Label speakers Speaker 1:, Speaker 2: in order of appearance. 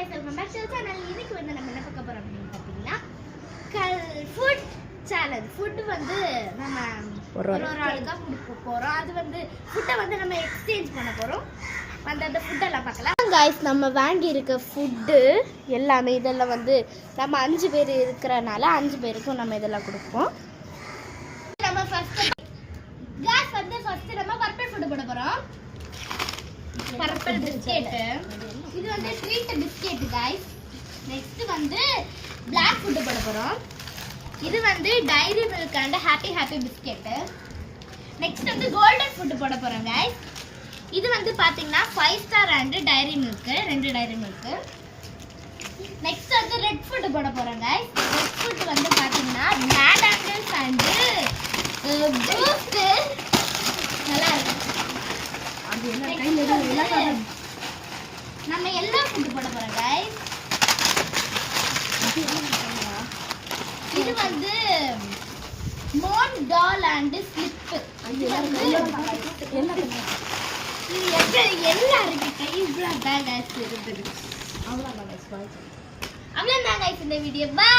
Speaker 1: guys, welcome back to the channel. இன்னைக்கு வந்து நம்ம என்ன பார்க்க போறோம் அப்படினு பாத்தீங்கன்னா ஃபுட் சேலஞ்ச். ஃபுட் வந்து நம்ம ஒரு ஆளுக்கு கொடுக்க போறோம். அது வந்து ஃபுட்டை வந்து நம்ம எக்ஸ்சேஞ்ச் பண்ண போறோம். அந்த ஃபுட் எல்லாம் பார்க்கலாம். गाइस, நம்ம வாங்கி இருக்க ஃபுட் எல்லாமே இதெல்லாம் வந்து நம்ம 5 பேர் இருக்கறனால 5 பேருக்கும் நம்ம இதெல்லாம் கொடுப்போம். நம்ம ஃபர்ஸ்ட் நம்ம பர்பிள் ஃபுட் போட போறோம். Purple biscuit. இது வந்து ட்ரீட் பிஸ்கட் गाइस. நெக்ஸ்ட் வந்து Black ஃபுட் போட போறோம். இது வந்து Dairy Milk and happy biscuit. Next வந்து கோல்டன் ஃபுட் போட போறோம் गाइस. இது வந்து பாத்தீங்கன்னா 5 star and Dairy Milk, 2 Dairy Milk. Next வந்து ரெட் ஃபுட் போட போறோம் गाइस. ரெட் ஃபுட் வந்து பாத்தீங்கன்னா மேடாங்கல்ஸ் அண்ட் பூஸ்ட். நல்லா இருக்கு. அது என்ன கையில எல்லாம் நம்ம எல்லா ஃபுட் போட போறோம் गाइस. இது வந்து மோன் டால் அண்ட் ஸ்லிப். இது வந்து எல்லாம் இருக்கு. கை இவ்வளவு தான் गाइस இருக்குது. அவ்வளவுதான் गाइस இந்த வீடியோ. பை.